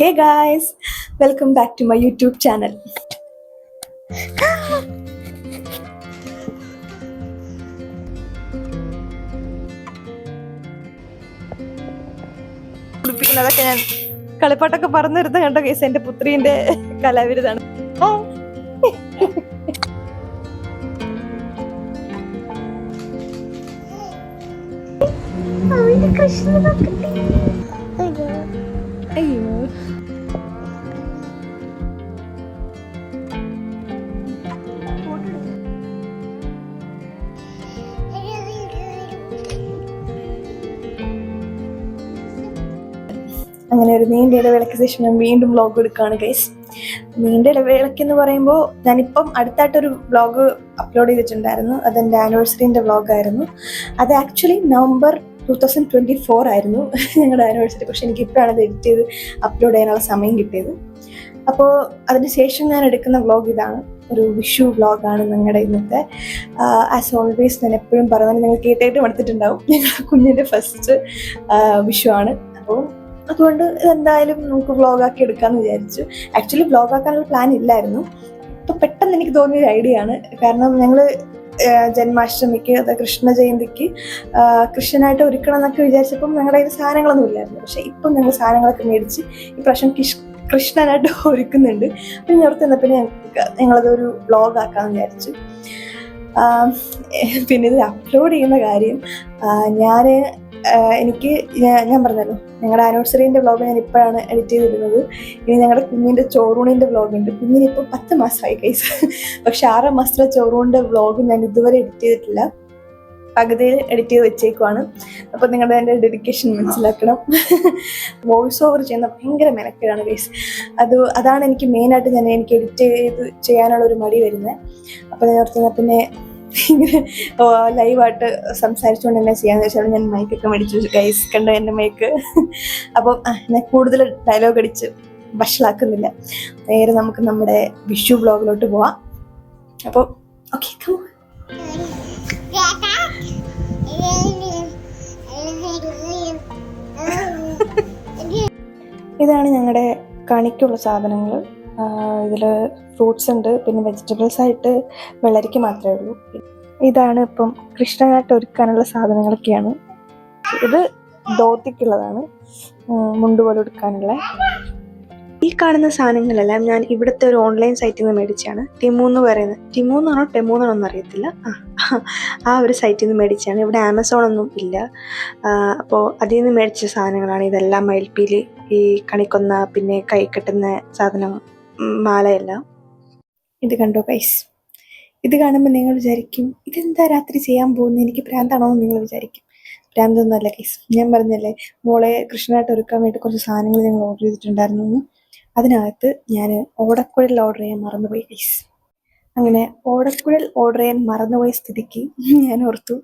Hey guys, welcome back to my YouTube channel. കുളിപ്പിക്കുന്നതൊക്കെ ഞാൻ കളിപ്പാട്ടൊക്കെ പറന്നിരുന്ന കണ്ട case എന്റെ പുത്രീന്റെ കലാവിരുതാണ്. അയ്യോ അങ്ങനെ ഒരു നീണ്ട ഇടവേളയ്ക്ക് ശേഷം ഞാൻ വീണ്ടും വ്ളോഗ് എടുക്കുകയാണ് ഗൈസ്. നീണ്ട ഇടവേളയ്ക്ക് എന്ന് പറയുമ്പോൾ ഞാനിപ്പം അടുത്തായിട്ടൊരു വ്ളോഗ് അപ്ലോഡ് ചെയ്തിട്ടുണ്ടായിരുന്നു. അതെൻ്റെ ആനിവേഴ്സറിൻ്റെ വ്ളോഗായിരുന്നു. അത് ആക്ച്വലി നവംബർ 2024 ആയിരുന്നു ഞങ്ങളുടെ ആനിവേഴ്സറി. പക്ഷെ എനിക്കിപ്പോഴാണ് അത് എഡിറ്റ് ചെയ്ത് അപ്ലോഡ് ചെയ്യാനുള്ള സമയം കിട്ടിയത്. അപ്പോൾ അതിന് ശേഷം ഞാൻ എടുക്കുന്ന വ്ളോഗ് ഇതാണ്, ഒരു വിഷു വ്ളോഗാണ് ഞങ്ങളുടെ ഇന്നത്തെ. ആസ് ഓൾവേസ് ഞാൻ എപ്പോഴും പറയുന്നത് നിങ്ങൾ കേട്ടായിട്ട് എടുത്തിട്ടുണ്ടാവും, ഞങ്ങളുടെ കുഞ്ഞിൻ്റെ ഫസ്റ്റ് വിഷു ആണ്. അപ്പോൾ അതുകൊണ്ട് ഇതെന്തായാലും നമുക്ക് വ്ളോഗാക്കി എടുക്കാമെന്ന് വിചാരിച്ചു. ആക്ച്വലി വ്ളോഗാക്കാനുള്ള പ്ലാൻ ഇല്ലായിരുന്നു. ഇപ്പം പെട്ടെന്ന് എനിക്ക് തോന്നിയൊരു ഐഡിയ ആണ്. കാരണം ഞങ്ങൾ ജന്മാഷ്ടമിക്ക്, അത് കൃഷ്ണ ജയന്തിക്ക് കൃഷ്ണനായിട്ട് ഒരുക്കണം എന്നൊക്കെ വിചാരിച്ചപ്പം ഞങ്ങളുടെ കയ്യിൽ സാധനങ്ങളൊന്നും ഇല്ലായിരുന്നു. പക്ഷെ ഇപ്പം ഞങ്ങൾ സാധനങ്ങളൊക്കെ മേടിച്ച് ഈ പ്രാവശ്യം കൃഷ്ണനായിട്ട് ഒരുക്കുന്നുണ്ട്. അപ്പം ഞോർത്ത് തന്നപ്പോൾ ഞങ്ങളതൊരു വ്ളോഗാക്കാമെന്ന് വിചാരിച്ചു. പിന്നെ ഇത് അപ്ലോഡ് ചെയ്യുന്ന കാര്യം ഞാൻ പറഞ്ഞല്ലോ, ഞങ്ങളുടെ ആനിവേഴ്സറിൻ്റെ വ്ളോഗ് ഞാൻ ഇപ്പോഴാണ് എഡിറ്റ് ചെയ്തിരുന്നത്. ഇനി ഞങ്ങളുടെ കുഞ്ഞിൻ്റെ ചോറൂണിൻ്റെ വ്ളോഗുണ്ട്. കുഞ്ഞിനിപ്പോൾ 10 മാസമായി കൈസ്. പക്ഷെ 6 മാസത്തിലെ ചോറൂണിൻ്റെ വ്ളോഗ് ഞാൻ ഇതുവരെ എഡിറ്റ് ചെയ്തിട്ടില്ല. പകുതിയിൽ എഡിറ്റ് ചെയ്ത് വെച്ചേക്കുവാണ്. അപ്പോൾ നിങ്ങളുടെ എൻ്റെ ഡെഡിക്കേഷൻ മനസ്സിലാക്കണം. വോയിസ് ഓവർ ചെയ്യുന്ന ഭയങ്കര മെനക്കേടാണ് ഗൈസ്. അതാണ് എനിക്ക് മെയിനായിട്ട് എനിക്ക് എഡിറ്റ് ചെയ്ത് ചെയ്യാനുള്ളൊരു മടി വരുന്നത്. അപ്പോൾ ഞാൻ ഓർത്തുന്ന പിന്നെ ഇങ്ങനെ ലൈവായിട്ട് സംസാരിച്ചുകൊണ്ട് തന്നെ ചെയ്യാന്ന് വെച്ചാൽ ഞാൻ മൈക്കൊക്കെ മേടിച്ചു ഗൈസ്. കണ്ടോ എൻ്റെ മൈക്ക്. അപ്പം ഞാൻ കൂടുതൽ ഡയലോഗ് അടിച്ച് വഷളാക്കുന്നില്ല. നേരെ നമുക്ക് നമ്മുടെ വിഷു വ്ളോഗിലോട്ട് പോവാം. അപ്പോൾ ഓക്കെ, കം ഓൺ. ഇതാണ് ഞങ്ങളുടെ കണിക്കുള്ള സാധനങ്ങൾ. ഇതിൽ ഫ്രൂട്ട്സ് ഉണ്ട്, പിന്നെ വെജിറ്റബിൾസ് ആയിട്ട് വെള്ളരിക്ക മാത്രമേ ഉള്ളൂ. ഇതാണ് ഇപ്പം കൃഷ്ണനായിട്ട് ഒരുക്കാനുള്ള സാധനങ്ങളൊക്കെയാണ്. ഇത് ധോത്തിക്കുള്ളതാണ്, മുണ്ടുപോലെ എടുക്കാനുള്ള. ഈ കാണുന്ന സാധനങ്ങളെല്ലാം ഞാൻ ഇവിടുത്തെ ഒരു ഓൺലൈൻ സൈറ്റിൽ നിന്ന് മേടിച്ചാണ്. ടിമു എന്ന് പറയുന്നത്, ടിമുന്നാണോ ടെമുന്നാണോ എന്നറിയത്തില്ല, ആ ഒരു സൈറ്റിൽ നിന്ന് മേടിച്ചാണ്. ഇവിടെ ആമസോൺ ഒന്നും ഇല്ല. അപ്പോൾ അതിൽ നിന്ന് മേടിച്ച സാധനങ്ങളാണ് ഇതെല്ലാം. മയിൽപ്പീലി, ഈ കണിക്കൊന്ന, പിന്നെ കൈ കെട്ടുന്ന സാധനം, മാലയെല്ലാം. ഇത് കണ്ടോ ഗൈസ്. ഇത് കാണുമ്പോൾ നിങ്ങൾ വിചാരിക്കും ഇതെന്താ രാത്രി ചെയ്യാൻ പോകുന്നത്, എനിക്ക് ഭ്രാന്താണോ എന്ന് നിങ്ങൾ വിചാരിക്കും. ഭ്രാന്തൊന്നുമല്ല ഗൈസ്. ഞാൻ പറഞ്ഞല്ലേ, മോളെ കൃഷ്ണനായിട്ട് ഒരുക്കാൻ വേണ്ടി കുറച്ച് സാധനങ്ങൾ ഞങ്ങൾ ഓർഡർ ചെയ്തിട്ടുണ്ടായിരുന്നു. അതിനകത്ത് ഞാൻ ഓടക്കുഴൽ ഓർഡർ ചെയ്യാൻ മറന്നുപോയി ഗൈസ്. അങ്ങനെ ഓടക്കുഴൽ ഓർഡർ ചെയ്യാൻ മറന്നുപോയ സ്ഥിതിക്ക് ഞാൻ ഓർത്തു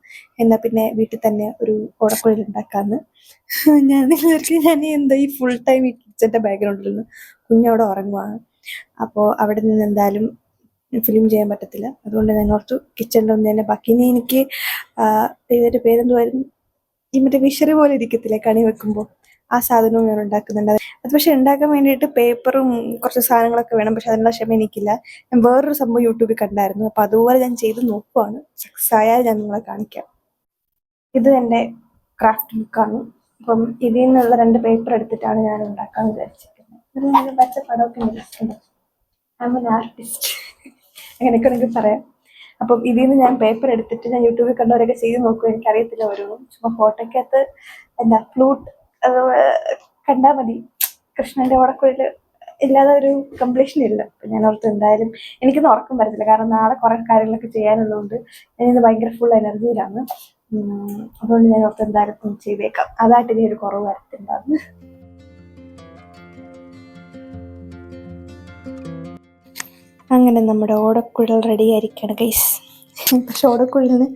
എന്നാൽ പിന്നെ വീട്ടിൽ തന്നെ ഒരു ഓടക്കുഴൽ ഉണ്ടാക്കാമെന്ന്. ഞാൻ എന്താ ഈ ഫുൾ ടൈം ഈ കിച്ചൻ്റെ ബാക്ക്ഗ്രൗണ്ടിൽ നിന്ന് കുഞ്ഞവിടെ ഉറങ്ങുവാണ്. അപ്പോൾ അവിടെ നിന്ന് എന്തായാലും ഫിലിം ചെയ്യാൻ പറ്റത്തില്ല. അതുകൊണ്ട് ഞാൻ ഓർത്തു കിച്ചണിൽ ഒന്ന് തന്നെ ബാക്കി. ഇനി എനിക്ക് ഇതിൻ്റെ പേരെന്തുമായിരുന്നു, ഈ മറ്റേ വിഷറി പോലെ ഇരിക്കത്തില്ലേ കണി വെക്കുമ്പോൾ, ആ സാധനവും ഞാൻ ഉണ്ടാക്കുന്നുണ്ട്. അത് പക്ഷെ ഉണ്ടാക്കാൻ വേണ്ടിയിട്ട് പേപ്പറും കുറച്ച് സാധനങ്ങളൊക്കെ വേണം. പക്ഷെ അതിനുള്ള ക്ഷമ എനിക്കില്ല. ഞാൻ വേറൊരു സംഭവം യൂട്യൂബിൽ കണ്ടായിരുന്നു. അപ്പോൾ അതുപോലെ ഞാൻ ചെയ്ത് നോക്കുവാണ്. സക്സസ് ആയാൽ ഞാൻ നിങ്ങളെ കാണിക്കാം. ഇത് എൻ്റെ ക്രാഫ്റ്റ് ബുക്കാണ്. അപ്പം ഇതിൽ നിന്നുള്ള 2 പേപ്പർ എടുത്തിട്ടാണ് ഞാൻ ഉണ്ടാക്കാമെന്ന് വിചാരിച്ചിരിക്കുന്നത്. ഇത് പച്ച പടമൊക്കെ ഉണ്ട്. ഐ ആം എൻ ആർട്ടിസ്റ്റ് അങ്ങനെയൊക്കെ നിങ്ങൾക്ക് പറയാം. അപ്പം ഇതിൽ നിന്ന് ഞാൻ പേപ്പർ എടുത്തിട്ട് ഞാൻ യൂട്യൂബിൽ കണ്ടവരൊക്കെ ചെയ്ത് നോക്കും. എനിക്കറിയത്തില്ല ഓരോന്നും. ചുമ്മാ ഫോട്ടോയ്ക്കകത്ത് എന്താ ഫ്ലൂട്ട് കണ്ടാൽ മതി. കൃഷ്ണൻ്റെ ഓടക്കുഴൽ ഇല്ലാതെ ഒരു കംപ്ലീഷൻ ഇല്ല. അപ്പം ഞാൻ ഓർത്ത് എന്തായാലും എനിക്കൊന്നും ഉറക്കം വരത്തില്ല. കാരണം നാളെ കുറേ കാര്യങ്ങളൊക്കെ ചെയ്യാനുള്ളതുകൊണ്ട് ഞാനിന്ന് ഭയങ്കര ഫുൾ എനർജിയിലാണ്. അതുകൊണ്ട് ഞാൻ ഓർത്ത് എന്തായാലും ചെയ്തേക്കാം. അതായിട്ട് ഇനി ഒരു കുറവ് വരത്തില്ലാന്ന്. അങ്ങനെ നമ്മുടെ ഓടക്കുഴൽ റെഡി ആയിരിക്കുകയാണ് ഗൈസ്. പക്ഷെ ഓടക്കുഴലിന്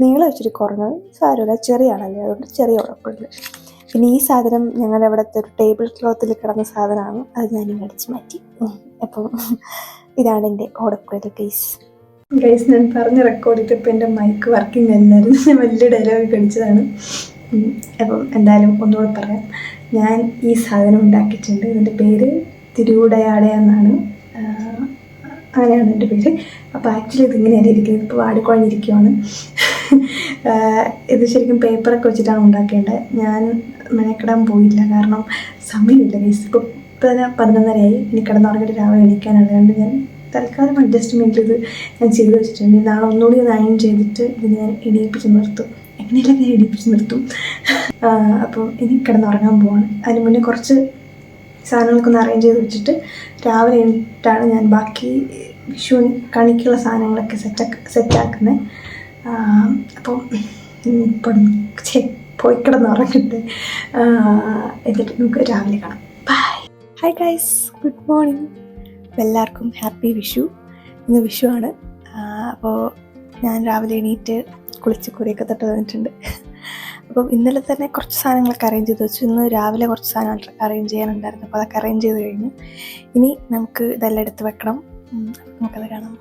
നീളം വെച്ചിട്ട് കുറഞ്ഞത് സാരമില്ല, ചെറിയാണല്ലോ, അതുകൊണ്ട് ചെറിയ ഓടക്കുഴൽ. പിന്നെ ഈ സാധനം ഞങ്ങളുടെ അവിടുത്തെ ഒരു ടേബിൾ ക്ലോത്തിൽ കിടന്ന സാധനമാണ്. അത് ഞാൻ അടിച്ച് മാറ്റി. അപ്പം ഇതാണ് എൻ്റെ ഓടക്കുഴൽ ഗൈസ്. ഞാൻ പറഞ്ഞ് റെക്കോർഡ് ചെയ്തപ്പോൾ എൻ്റെ മൈക്ക് വർക്കിംഗ് അല്ലായിരുന്നു. ഞാൻ വലിയ ഡയലോഗ് കടിച്ചതാണ്. അപ്പം എന്തായാലും ഒന്നുകൂടെ പറയാം. ഞാൻ ഈ സാധനം ഉണ്ടാക്കിയിട്ടുണ്ട്. ഇതിൻ്റെ പേര് തിരുവുടയാട എന്നാണ്. അങ്ങനെയാണ് എൻ്റെ പേര്. അപ്പോൾ ആക്ച്വലി ഇതിങ്ങനെയാണ് ഇരിക്കുന്നത്. ഇപ്പോൾ വാടിക്കുഴഞ്ഞിരിക്കുവാണ്. ഇത് ശരിക്കും പേപ്പറൊക്കെ വെച്ചിട്ടാണ് ഉണ്ടാക്കേണ്ടത്. ഞാൻ മെനക്കെടാൻ പോയില്ല, കാരണം സമയമില്ല ഗൈസ്. ഇപ്പോൾ തന്നെ 11:30 ഇനി കിടന്നുറങ്ങിയിട്ട് രാവിലെ എണീക്കാനാണ്. അതുകൊണ്ട് ഞാൻ തൽക്കാലം അഡ്ജസ്റ്റ്മെൻറ്റിൽ ഇത് ഞാൻ ചെയ്ത് വെച്ചിട്ടുണ്ട്. നാളെ ഒന്നുകൂടി ഒന്ന് അയൺ ചെയ്തിട്ട് ഇത് ഞാൻ ഇടിയിപ്പിച്ച് നിർത്തും. എങ്ങനെയെല്ലാം ഞാൻ ഇടിയിപ്പിച്ച് നിർത്തും. അപ്പോൾ ഇനി കിടന്നുറങ്ങാൻ പോവാണ്. അതിന് മുന്നേ കുറച്ച് സാധനങ്ങളൊക്കെ ഒന്ന് അറേഞ്ച് ചെയ്ത് വെച്ചിട്ട് രാവിലെ എണീറ്റാണ് ഞാൻ ബാക്കി വിഷു കണിക്കുള്ള സാധനങ്ങളൊക്കെ സെറ്റാക്കുന്നത്. അപ്പോൾ ഇപ്പം പോയി കിടന്നുറങ്ങട്ടെ. എന്നിട്ട് നമുക്ക് രാവിലെ കാണാം. Bye. Hi guys, good morning. എല്ലാവർക്കും ഹാപ്പി വിഷു. ഇന്ന് വിഷു ആണ്. അപ്പോൾ ഞാൻ രാവിലെ എണീറ്റ് കുളിച്ച് കുറിയൊക്കെ തൊട്ട് വന്നിട്ടുണ്ട്. അപ്പം ഇന്നലെ തന്നെ കുറച്ച് സാധനങ്ങളൊക്കെ അറേഞ്ച് ചെയ്ത് വെച്ചു. ഇന്ന് രാവിലെ കുറച്ച് സാധനങ്ങൾ അറേഞ്ച് ചെയ്യാനുണ്ടായിരുന്നു. അപ്പോൾ അതൊക്കെ അറേഞ്ച് ചെയ്ത് കഴിഞ്ഞു. ഇനി നമുക്ക് ഇതെല്ലാം എടുത്ത് വെക്കണം. നമുക്കത് കാണാം.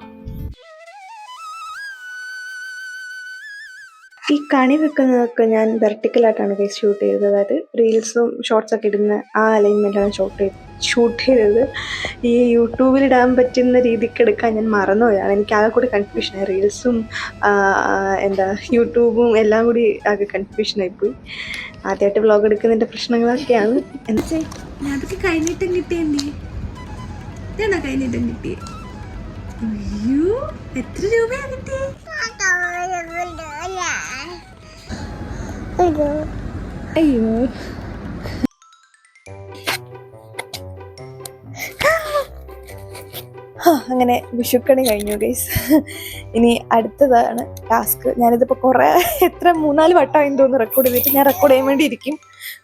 ഈ കണി വെക്കുന്നതൊക്കെ ഞാൻ വെർട്ടിക്കലായിട്ടാണ് ഗൈസ് ഷൂട്ട് ചെയ്തത്. അതായത് റീൽസും ഷോർട്സൊക്കെ ഇടുന്ന ആ അലൈൻമെൻറ്റാണ് ഷൂട്ട് ചെയ്തത്. ഈ യൂട്യൂബിലിടാൻ പറ്റുന്ന രീതിക്ക് എടുക്കാൻ ഞാൻ മറന്നുപോയാണ്. എനിക്ക് ആകെ കൂടി കൺഫ്യൂഷനായി. റീൽസും യൂട്യൂബും എല്ലാം കൂടി ആകെ കൺഫ്യൂഷനായിപ്പോയി. ആദ്യമായിട്ട് വ്ളോഗ് എടുക്കുന്നതിൻ്റെ പ്രശ്നങ്ങളൊക്കെയാണ്. അതൊക്കെ കൈനീട്ടം കിട്ടിയേ. ഇതാണോ കൈനീട്ടം കിട്ടിയേ? അയ്യോ, എത്ര രൂപയാണ് കിട്ടിയേ? അയ്യോ, അങ്ങനെ വിഷുക്കണി കഴിഞ്ഞു ഗൈസ്. ഇനി അടുത്തതാണ് ടാസ്ക്. ഞാനിതിപ്പോൾ എത്ര 3-4 വട്ടമായെന്ന് തോന്നുന്നു റെക്കോർഡ് ചെയ്തിട്ട്. ഞാൻ റെക്കോർഡ് ചെയ്യാൻ വേണ്ടി ഇരിക്കും,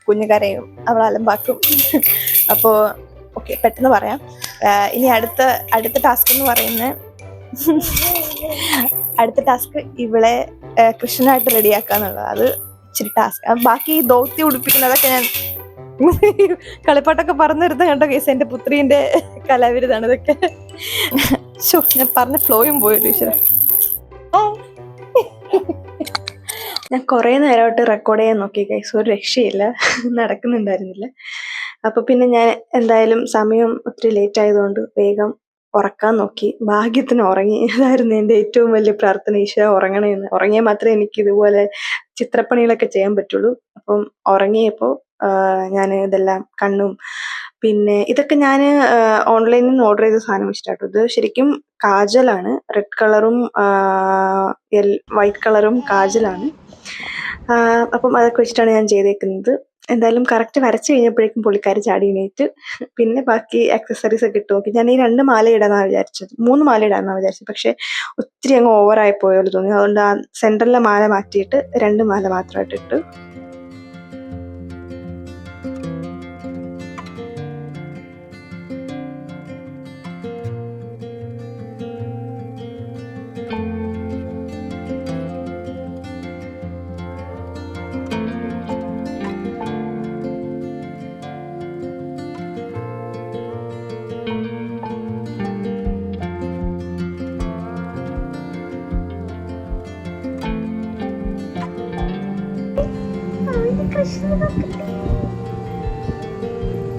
കുഞ്ഞു കരയും, അവൾ അലമ്പാക്കും. അപ്പോൾ ഓക്കെ, പെട്ടെന്ന് പറയാം. ഇനി അടുത്ത ടാസ്ക് എന്ന് പറയുന്നത് ഇവളെ കൃഷ്ണനായിട്ട് റെഡിയാക്കുക എന്നുള്ളത്. അത് ഇച്ചിരി ടാസ്ക്. ബാക്കി ധോത്തി ഉടുപ്പിക്കുന്നതൊക്കെ ഞാൻ കളിപ്പാട്ടൊക്കെ പറഞ്ഞിരുന്ന കണ്ടോ കേസ്. എൻ്റെ പുത്രീൻ്റെ കലാവിരുതാണ് ഇതൊക്കെ. ഞാൻ പറഞ്ഞ ഫ്ലോയും പോയല്ലോ ഈശ്വര. ഞാൻ കുറേ നേരമായിട്ട് റെക്കോർഡ് ചെയ്യാൻ നോക്കി ഗൈസ്, ഒരു രക്ഷയില്ല, നടക്കുന്നുണ്ടായിരുന്നില്ല. അപ്പോൾ പിന്നെ ഞാൻ എന്തായാലും സമയം ഒത്തിരി ലേറ്റ് ആയതുകൊണ്ട് വേഗം ഉറക്കാൻ നോക്കി. ഭാഗ്യത്തിന് ഉറങ്ങി. അതായിരുന്നു എൻ്റെ ഏറ്റവും വലിയ പ്രാർത്ഥന, ഈശ്വര ഉറങ്ങണമെന്ന്. ഉറങ്ങിയാൽ മാത്രമേ എനിക്ക് ഇതുപോലെ ചിത്രപ്പണികളൊക്കെ ചെയ്യാൻ പറ്റുള്ളൂ. അപ്പം ഉറങ്ങിയപ്പോൾ ഞാൻ ഇതെല്ലാം കണ്ണും പിന്നെ ഇതൊക്കെ ഞാൻ ഓൺലൈനിൽ നിന്ന് ഓർഡർ ചെയ്ത സാധനം വെച്ചിട്ടാട്ടോ. ഇത് ശരിക്കും കാജലാണ്, റെഡ് കളറും വൈറ്റ് കളറും കാജലാണ്. അപ്പം അതൊക്കെ വെച്ചിട്ടാണ് ഞാൻ ചെയ്തേക്കുന്നത്. എന്തായാലും കറക്റ്റ് വരച്ച് കഴിഞ്ഞപ്പോഴേക്കും പുള്ളിക്കാരി ചാടി എണീറ്റ്. പിന്നെ ബാക്കി ആക്സസറീസ് ഒക്കെ ഇട്ട് നോക്കി. ഞാൻ ഈ 2 മാല ഇടാന്നാണ് വിചാരിച്ചത്, 3 മാല ഇടാന്നാണ് വിചാരിച്ചത്. പക്ഷെ ഒത്തിരി അങ്ങ് ഓവറായി പോയോന്ന് തോന്നി. അതുകൊണ്ട് ആ സെൻറ്ററിലെ മാല മാറ്റിയിട്ട് 2 മാല മാത്രമായിട്ട് ഇട്ട്.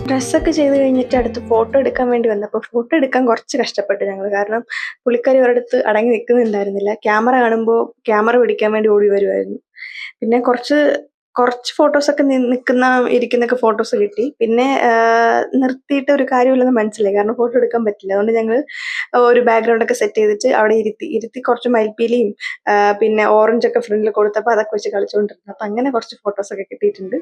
ഡ്രസ്സൊക്കെ ചെയ്ത് കഴിഞ്ഞിട്ട് അടുത്ത് ഫോട്ടോ എടുക്കാൻ വേണ്ടി വന്നപ്പോൾ ഫോട്ടോ എടുക്കാൻ കുറച്ച് കഷ്ടപ്പെട്ടു ഞങ്ങൾ. കാരണം പുള്ളിക്കാരി ഒരിടത്ത് അടങ്ങി നിൽക്കുന്നുണ്ടായിരുന്നില്ല. ക്യാമറ കാണുമ്പോൾ ക്യാമറ പിടിക്കാൻ വേണ്ടി ഓടി വരുമായിരുന്നു. പിന്നെ കുറച്ച് ഫോട്ടോസൊക്കെ ഇരിക്കുന്നൊക്കെ ഫോട്ടോസ് കിട്ടി. പിന്നെ നിർത്തിയിട്ട് ഒരു കാര്യമില്ലെന്ന് മനസ്സിലായി, കാരണം ഫോട്ടോ എടുക്കാൻ പറ്റില്ല. അതുകൊണ്ട് ഞങ്ങൾ ഒരു ബാക്ക്ഗ്രൗണ്ടൊക്കെ സെറ്റ് ചെയ്തിട്ട് അവിടെ ഇരുത്തി കുറച്ച് മയിൽപ്പീലിയും പിന്നെ ഓറഞ്ചൊക്കെ ഫ്രണ്ടിൽ കൊടുത്തപ്പോൾ അതൊക്കെ വെച്ച് കളിച്ചുകൊണ്ടിരുന്നു. അപ്പം അങ്ങനെ കുറച്ച് ഫോട്ടോസൊക്കെ കിട്ടിയിട്ടുണ്ട്.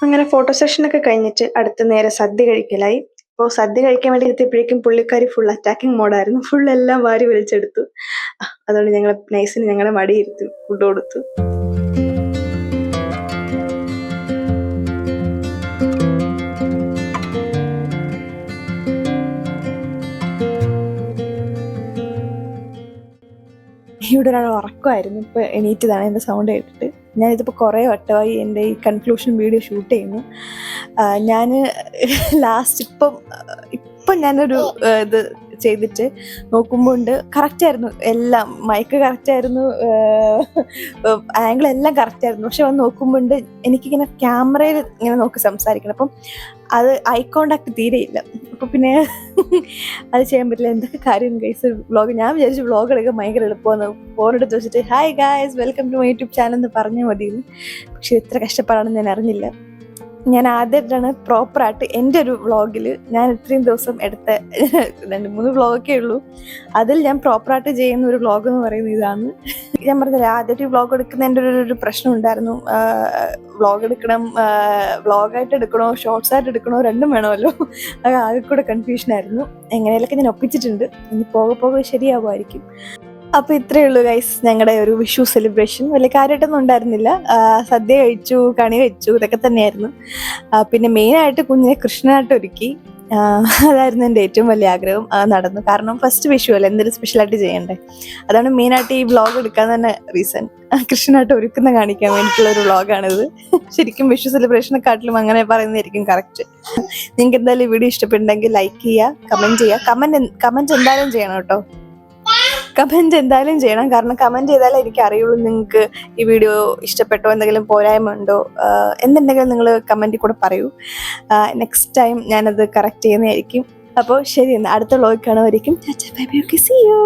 അങ്ങനെ ഫോട്ടോ സെഷനൊക്കെ കഴിഞ്ഞിട്ട് അടുത്ത് നേരെ സദ്യ കഴിക്കലായി. അപ്പോൾ സദ്യ കഴിക്കാൻ വേണ്ടി എത്തിയപ്പോഴേക്കും പുള്ളിക്കാരി ഫുൾ അറ്റാക്കിംഗ് മോഡായിരുന്നു. ഫുൾ എല്ലാം വാരി വലിച്ചെടുത്തു. അതുകൊണ്ട് ഞങ്ങൾ നൈസിന് ഞങ്ങളെ മടിയിരുത്തി ഫുഡ് കൊടുത്തു. ഇവിടെ ഒരാൾ ഉറക്കമായിരുന്നു, ഇപ്പോൾ എണീറ്റതാണ് എൻ്റെ സൗണ്ട് കേട്ടിട്ട്. ഞാനിതിപ്പോൾ കുറേ വട്ടമായി എൻ്റെ ഈ കൺക്ലൂഷൻ വീഡിയോ ഷൂട്ട് ചെയ്യുന്നു. ഞാൻ ലാസ്റ്റ് ഇപ്പം ഞാനൊരു ഇത് ചെയ്തിട്ട് നോക്കുമ്പോൾ ഉണ്ട് കറക്റ്റായിരുന്നു, എല്ലാം മൈക്ക് കറക്റ്റായിരുന്നു, ആംഗിൾ എല്ലാം കറക്റ്റായിരുന്നു. പക്ഷെ വന്ന് നോക്കുമ്പോൾ ഉണ്ട് എനിക്കിങ്ങനെ ക്യാമറയിൽ ഇങ്ങനെ നോക്കി സംസാരിക്കണം, അപ്പം അത് ഐ കോണ്ടാക്ട് തീരെയില്ല. അപ്പോൾ പിന്നെ അത് ചെയ്യാൻ പറ്റില്ല. എന്തൊക്കെ കാര്യം ഗൈസ്, വ്ളോഗ് ഞാൻ വിചാരിച്ചു വ്ളോഗ് എടുക്കാൻ ഭയങ്കര എളുപ്പമെന്ന്. ഫോണെടുത്ത് വെച്ചിട്ട് hi guys welcome to my YouTube channel എന്ന് പറഞ്ഞാൽ മതിയെന്ന്. പക്ഷെ ഇത്ര കഷ്ടപ്പാടാണെന്ന് ഞാൻ അറിഞ്ഞില്ല. ഞാൻ ആദ്യമായിട്ടാണ് പ്രോപ്പറായിട്ട് എൻ്റെ ഒരു വ്ളോഗിൽ, ഞാൻ ഇത്രയും ദിവസം എടുത്ത 2-3 വ്ളോഗൊക്കെ ഉള്ളൂ, അതിൽ ഞാൻ പ്രോപ്പറായിട്ട് ചെയ്യുന്ന ഒരു വ്ളോഗ് എന്ന് പറയുന്നത് ഇതാണ്. ഞാൻ പറഞ്ഞില്ല, ആദ്യമായിട്ട് വ്ളോഗ് എടുക്കുന്നതിൻ്റെ ഒരു പ്രശ്നം ഉണ്ടായിരുന്നു. വ്ളോഗ് എടുക്കണം, വ്ളോഗായിട്ട് എടുക്കണോ ഷോർട്സ് ആയിട്ട് എടുക്കണോ, രണ്ടും വേണമല്ലോ. അത് ആകെ കൂടെ കൺഫ്യൂഷനായിരുന്നു. എങ്ങനെയൊക്കെ ഞാൻ ഒപ്പിച്ചിട്ടുണ്ട്, ഇനി പോകെ ശരിയാവുമായിരിക്കും. അപ്പോൾ ഇത്രയേ ഉള്ളൂ ഗൈസ് ഞങ്ങളുടെ ഒരു വിഷു സെലിബ്രേഷൻ. വലിയ കാര്യമായിട്ടൊന്നും ഉണ്ടായിരുന്നില്ല. സദ്യ കഴിച്ചു, കണി വെച്ചു, ഇതൊക്കെ തന്നെയായിരുന്നു. പിന്നെ മെയിനായിട്ട് കുഞ്ഞിനെ കൃഷ്ണനായിട്ട് ഒരുക്കി. അതായിരുന്നു എൻ്റെ ഏറ്റവും വലിയ ആഗ്രഹം. നടന്നു. കാരണം ഫസ്റ്റ് വിഷു അല്ലേ, എന്തെങ്കിലും സ്പെഷ്യലായിട്ട് ചെയ്യണ്ടേ. അതാണ് മെയിനായിട്ട് ഈ വ്ളോഗ് എടുക്കാൻ തന്നെ റീസൺ. കൃഷ്ണനായിട്ട് ഒരുക്കുന്ന കാണിക്കാൻ വേണ്ടിയിട്ടുള്ള ഒരു വ്ളോഗാണിത്. ശരിക്കും വിഷു സെലിബ്രേഷനെക്കാട്ടിലും അങ്ങനെ പറയുന്നതായിരിക്കും കറക്റ്റ്. നിങ്ങൾക്ക് എന്തായാലും ഈ വീഡിയോ ഇഷ്ടപ്പെട്ടുണ്ടെങ്കിൽ ലൈക്ക് ചെയ്യുക, കമൻറ്റ് ചെയ്യുക. കമൻറ്റ് എന്തായാലും ചെയ്യണം കേട്ടോ. കമൻറ്റ് എന്തായാലും ചെയ്യണം, കാരണം കമൻറ്റ് ചെയ്താലേ എനിക്ക് അറിയുള്ളൂ നിങ്ങൾക്ക് ഈ വീഡിയോ ഇഷ്ടപ്പെട്ടോ, എന്തെങ്കിലും പോരായ്മ ഉണ്ടോ, എന്തുണ്ടെങ്കിലും നിങ്ങൾ കമൻറ്റിൽ കൂടെ പറയൂ. നെക്സ്റ്റ് ടൈം ഞാനത് കറക്റ്റ് ചെയ്യുന്നതായിരിക്കും. അപ്പോൾ ശരി, എന്നാൽ അടുത്ത വ്ളോഗ് കാണുമായിരിക്കും. Bye bye, okay, see U.